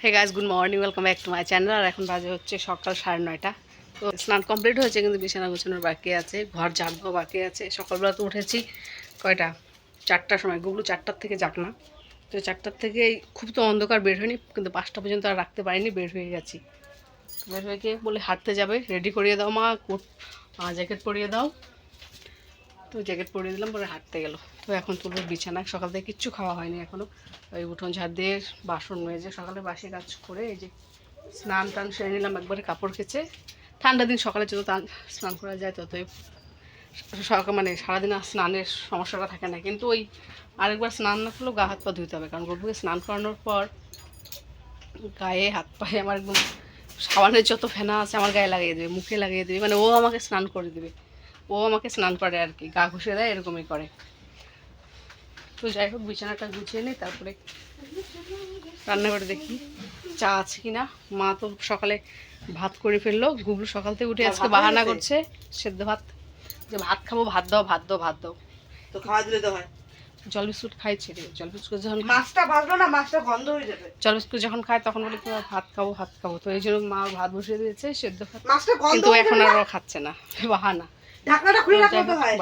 Hey guys, good morning, welcome back to my channel. আর এখন বাজে হচ্ছে সকাল 9:30। তো স্নান কমপ্লিট হয়েছে, কিন্তু বিছানা গোছানোর বাকি আছে, ঘর ঝাড় দেওয়া বাকি আছে। সকালবেলা তো উঠেছি কয়টা, 4টার সময়। গুগলু 4টার থেকে যাক না, তো 4টার থেকে খুব তো অন্ধকার, বের হয়নি, কিন্তু 5টা পর্যন্ত আর রাখতে পারিনি, বের হয়ে গেছি। বের হয়ে গিয়ে বলে হাঁটতে যাবে, রেডি করিয়ে দাও মা, কোট জ্যাকেট পরিয়ে দাও। তো জ্যাকেট পরিয়ে দিলাম, পরে হাঁটতে গেল। তো এখন তুলো বিছানা, সকাল থেকে কিচ্ছু খাওয়া হয়নি এখনও। ওই উঠোন ঝাড় দিয়ে বাসন মেজে সকালে বাসি কাজ করে এই যে স্নান টান সেরে নিলাম একবারে, কাপড় কেচে। ঠান্ডা দিন সকালে যত স্নান করা যায় ততই সকাল, মানে সারাদিন আর স্নানের সমস্যাটা থাকে না। কিন্তু ওই আরেকবার স্নান না করলেও গা হাত পা ধুতে হবে, কারণ গরুকে স্নান করানোর পর গায়ে হাত পায়ে আমার একদম সাবানের যত ফেনা আছে আমার গায়ে লাগিয়ে দেবে, মুখে লাগিয়ে দেবে, মানে ও আমাকে স্নান করে দেবে। ও আমাকে স্নান করে আর কি, গা ঘষে দেয়, এরকমই করে। তো যাই হোক, বিছানাটা গুছিয়ে নিই, তারপরে রান্নাঘরে দেখি চা আছে কিনা। মা তো সকালে ভাত করে ফেললো। গুগলু সকাল থেকে উঠে আজকে বাহানা করছে সেদ্ধ ভাত, যে ভাত খাবো, ভাত দাও, ভাত দাও, ভাত দাও। তো খাওয়া দিলে তো হয়। জল বিস্কুট খাইছে রে, জল বিস্কুট যখন মাছটা ভাজলো না, মাছটা গন্ধ হয়ে যাবে। জল বিস্কুট যখন খায় তখন বলে কি ভাত খাবো, ভাত খাবো। তো এই জন্য মা ভাত বসিয়ে দিয়েছে, সেদ্ধ ভাত, মাছটা গন্ধ, কিন্তু এখন আর ও খাচ্ছে না, বাহানা। ঢাকনাটা খুলে রাখো তো হয়।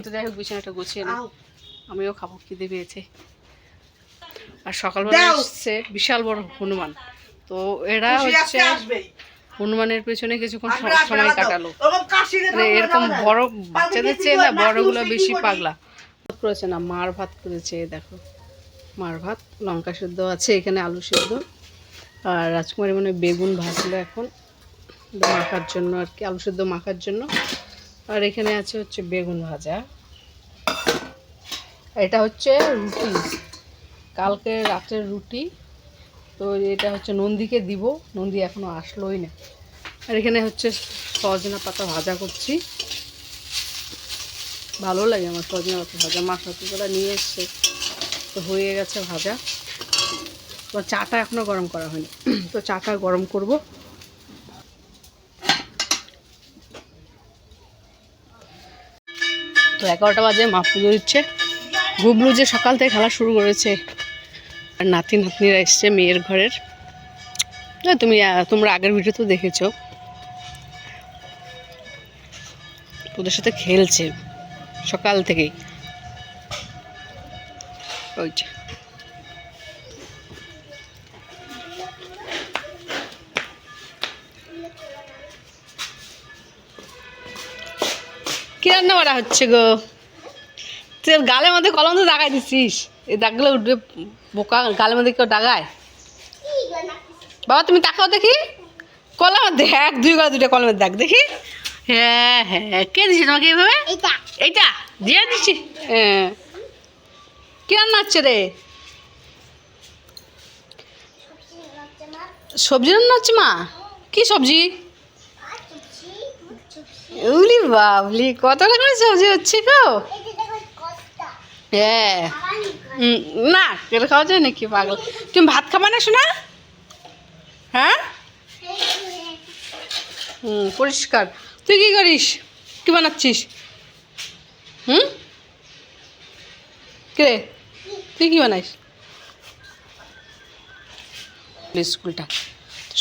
তো যাই হোক, বিছানাটা গুছিয়ে নিই, আমিও খাবো, খিদে পেয়েছে। আর সকালবেলা এসছে বিশাল বড় হনুমান। তো এরা হচ্ছে হনুমানের পেছনে কিছুক্ষণ সময় কাটালো। মানে এরকম বড় বাচ্চাদের চেয়ে না বড়গুলো বেশি পাগলা। ভাত করেছে না, মার ভাত করেছে, দেখো মার ভাত, লঙ্কা সেদ্ধ আছে এখানে, আলু সেদ্ধ, আর রাজকুমারী মানে বেগুন ভাজলো এখন মাখার জন্য আর কি, আলু সেদ্ধ মাখার জন্য। আর এখানে আছে হচ্ছে বেগুন ভাজা। এটা হচ্ছে রুটি, কালকে রাতের রুটি। তো এটা হচ্ছে নন্দীকে দিব, নন্দী এখনও আসলোই না। আর এখানে হচ্ছে সজনা পাতা ভাজা করছি, ভালো লাগে আমার সজনা পাতা ভাজা, মা সবজিগুলো নিয়ে এসছে, তো হয়ে গেছে ভাজা। তো চাটা এখনও গরম করা হয়নি, তো চাটা গরম করব। তো 11টা বাজে, মা পুজো দিচ্ছে। গুবলু যে সকাল থেকে খেলা শুরু করেছে, আর নাতি নাতনিরা এসছে মেয়ের ঘরের। তোমরা আগের ভিডিও তো দেখেছো, ওদের সাথে খেলছে সকাল থেকেই। ওই যে কি রান্না করা হচ্ছে গো? তুই গালের মধ্যে কলম তো দাগাই দিচ্ছিস, এই দাগগুলো উঠবে, বোকা, গালের মধ্যে কেউ দাগায়? বাবা তুমি তাকাও দেখি, কলমের দেখ, 2 গলা 2টা কলমের দাগ দেখি। হ্যাঁ হ্যাঁ, কে দিচ্ছে তোমাকে এইভাবে? এইটা দিয়ে দিচ্ছি। হ্যাঁ, কি রান্না হচ্ছে রে? সবজি রান্না হচ্ছে মা? কি সবজি? উলি বাবলি, কত রকমের সবজি হচ্ছে গো। হ্যাঁ, না এটা খাওয়া যায় নাকি, পাগল। তুমি ভাত খাবা না শোনা? হ্যাঁ, পরিষ্কার। তুই কি করিস, কি বানাচ্ছিস? কে, তুই কি বানাইস? স্কুলটা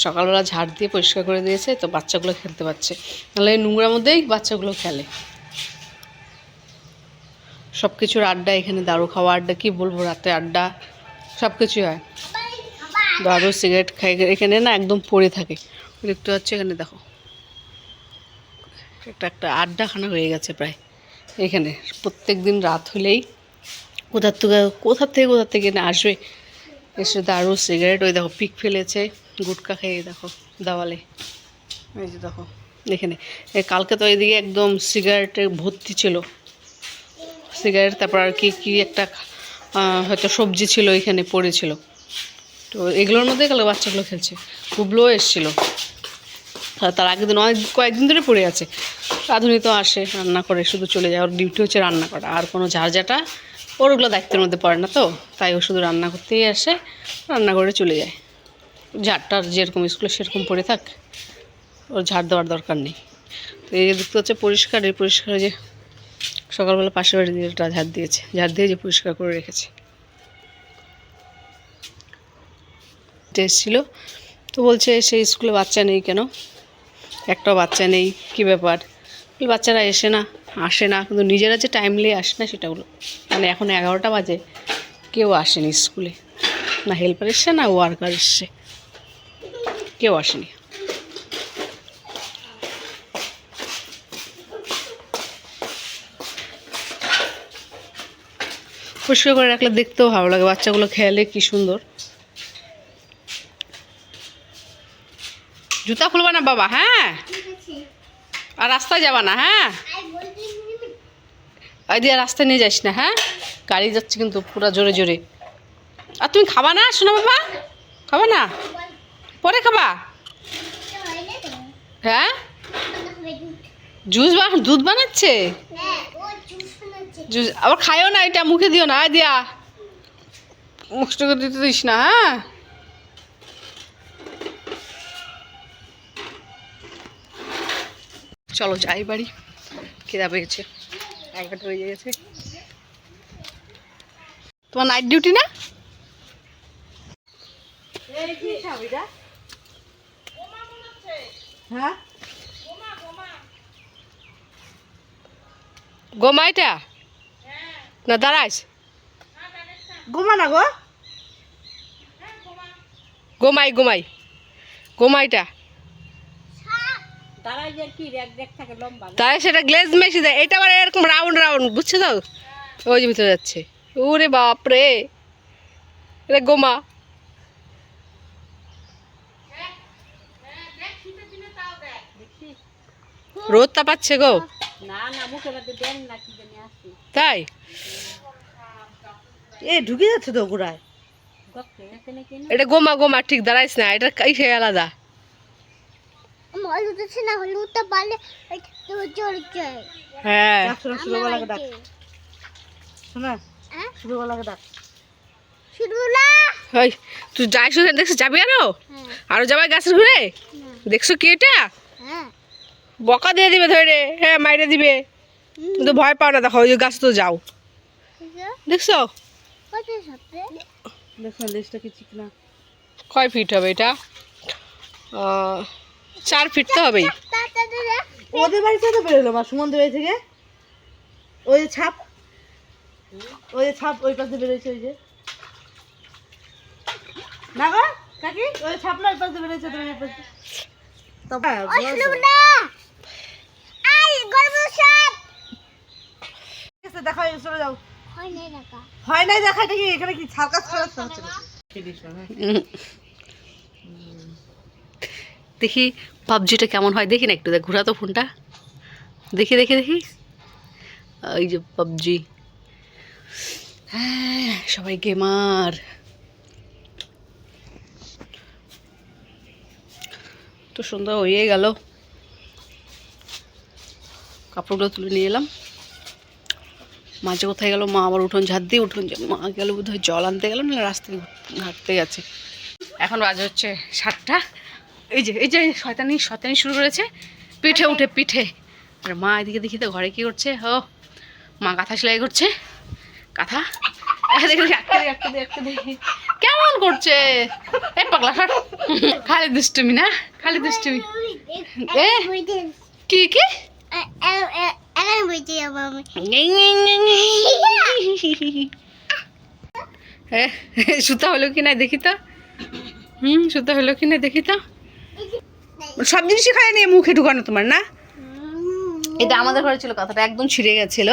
সকালবেলা ঝাড় দিয়ে পরিষ্কার করে দিয়েছে, তো বাচ্চাগুলো খেলতে পারছে, নাহলে এই নোংরার মধ্যেই বাচ্চাগুলো খেলে। সব কিছুর আড্ডা এখানে, দারু খাওয়া আড্ডা, কি বলবো, রাতে আড্ডা, সব কিছুই হয়। দারু সিগারেট খাই এখানে না, একদম পড়ে থাকে। দেখতে পাচ্ছি এখানে, দেখো একটা আড্ডাখানা হয়ে গেছে প্রায় এখানে। প্রত্যেক দিন রাত হলেই কোথা থেকে না আসবে, এসে দারু সিগারেট, ওই দেখো পিক ফেলেছে, গুটকা খেয়ে দেখো দেওয়ালে, এই যে দেখো এখানে। কালকে তো এইদিকে একদম সিগারেটের ভর্তি ছিল, সিগারেট, তারপর আর কি কি একটা হয়তো সবজি ছিল এখানে পড়েছিল। তো এগুলোর মধ্যে কালকে বাচ্চাগুলো খেলছে। গুবলুও এসেছিলো, তার আগের দিন কয়েকদিন ধরে পড়ে আছে। রাঁধুনি তো আসে, রান্না করে শুধু চলে যায়, ওর ডিউটি হচ্ছে রান্না করা, আর কোনো ঝাড়ঝাটা ওর ওগুলো দায়িত্বের মধ্যে পড়ে না, তো তাই ও শুধু রান্না করতেই আসে, রান্না করে চলে যায়। ঝাড়টার যেরকম স্কুলে সেরকম পড়ে থাক, ওর ঝাড় দেওয়ার দরকার নেই। তো এই দেখতে হচ্ছে পরিষ্কার, এই পরিষ্কার যে সকালবেলা পাশের বাড়ি দিয়ে ঝাড় দিয়েছে, ঝাড় দিয়ে যে পরিষ্কার করে রেখেছে। এসেছিলো, তো বলছে সেই স্কুলে বাচ্চা নেই কেন, একটাও বাচ্চা নেই, কী ব্যাপার। বাচ্চারা আসে না কিন্তু নিজেরা যে টাইমলি আসে না সেটা হলো, মানে এখন 11টা বাজে কেউ আসেনি স্কুলে, না হেল্পার এসছে না ওয়ার্কার এসছে, কেউ আসেনি। পরিষ্কার করে রাখলে দেখতেও ভালো লাগে, বাচ্চাগুলো খেয়ালে কি সুন্দর। জুতা খুলবা না বাবা, হ্যাঁ, আর রাস্তায় যাবা না, হ্যাঁ, ওই দিয়ে রাস্তায় নিয়ে যাস না, হ্যাঁ, গাড়ি যাচ্ছে কিন্তু পুরো জোরে জোরে। আর তুমি খাবা না শোনো বাবা, খাবা না, পরে খাবা, হ্যাঁ, দুধ বানাচ্ছে, জুস আবার খায়ও না, এটা মুখে দিও না, দিয়া মুখটা দিতে দিস না, হ্যাঁ। চলো যাই বাড়ি, খিদা পেয়েছে, 11টা বেজে গেছে। তোমার নাইট ডিউটি না? হ্যাঁ, গোমা এটা না দাঁড়াইস, গোমা না গো, গোমাইটা তাই সেটা গ্লেজ মেশি দেয়, এটা আবার এরকম রাউন্ড রাউন্ড, বুঝছো তো, ওই যে ভিতরে যাচ্ছে। ওরে বাপরে, এটা গোমা। রোদ তাপাচ্ছে গো, তাই এ ঢুকে যাচ্ছে তো গোড়ায়। এটা গোমা ঠিক দাঁড়াইস না, এটা কাইসে আলাদা। হ্যাঁ তুই যাইস দেখছো, যাবি আরো যাবাই গাছের ঘুরে, দেখছো কি এটা বকা দিয়ে দিবে ধরে, হ্যাঁ মাইরে দিবে, কিন্তু ভয় পাও না, দেখো ওই গাছ তো যাও, দেখছো কয় ফিট হবে এটা, 4 ফিট তো হবেই। ওদের বাড়িতে তো বেরোলো মা, সুমন্দের বাড়ি থেকে ওই যে ছাপ, ওই পাশে বেরোয়েছে, ওই যে না গো কাকি, ওই ছাপ না ওই পাশে বেরোয়েছে, তুমি এই পাশে দেখা চলে যাও, হয় নাই দেখা, এটা কি এখানে কি সার্কাস করাচ্ছে হচ্ছে না? দেখি পাবজিটা কেমন হয়, দেখি না একটু, দেখ ঘোরা তো ফোনটা, দেখি এই যে পাবজি, হ্যাঁ সবাই গেমার। তো সন্ধ্যা হয়ে গেল, কাপড়গুলো তুলে নিয়ে এলাম। মাঝে কোথায় গেল মা, আবার উঠোন ঝাড় দিয়ে মা গেল বোধহয় জল আনতে গেল, না রাস্তায় হাঁটতে গেছে। এখন বাজে হচ্ছে 7টা। এই যে শয়তানি শুরু করেছে, পিঠে উঠে পিঠে। আর মা এদিকে দেখি তো ঘরে কি করছে, মা কাঁথা সেলাই করছে, কাঁথা দেখি কেমন করছে, এই পাগলা খালি দুষ্টুমি না, খালি দুষ্টুমি। এ কি সুতা হলো কি না দেখি তো, সুতা হলো কি না দেখি তো। সব জিনিসই খায় নিয়ে মুখে ঢুকানো তোমার না। এটা আমাদের ঘরে ছিল, কথাটা একদম ছিঁড়ে গেছিল,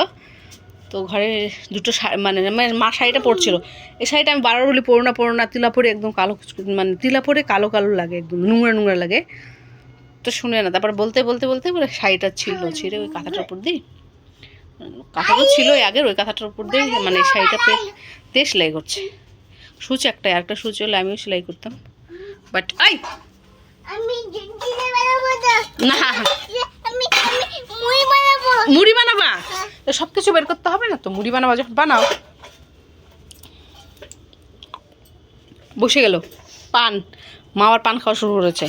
তো ঘরে দুটো মানে মা শাড়িটা পরছিল, এই শাড়িটা আমি বারবার বলি পরো না, তিলা পরে একদম কালো, মানে তিলা পরে কালো লাগে, একদম নোংরা লাগে, তো শুনে না। তারপর বলতে বলে শাড়িটা ছিঁড়ে ওই কাঁথাটার উপর দিই, কাঁথাটা ছিল আগের, ওই কাঁথাটার উপর দিয়ে মানে শাড়িটা দিয়ে সেলাই করছে। সুচ একটা সুচ হলে আমিও সেলাই করতাম, বাট না মুড়ি বানাবা, সব কিছু বের করতে হবে না তো, মুড়ি বানাবা যখন বানাও। বসে গেল পান, মা আবার পান খাওয়া শুরু করেছে,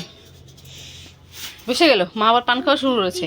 বসে গেল মা আবার পান খাওয়া শুরু করেছে।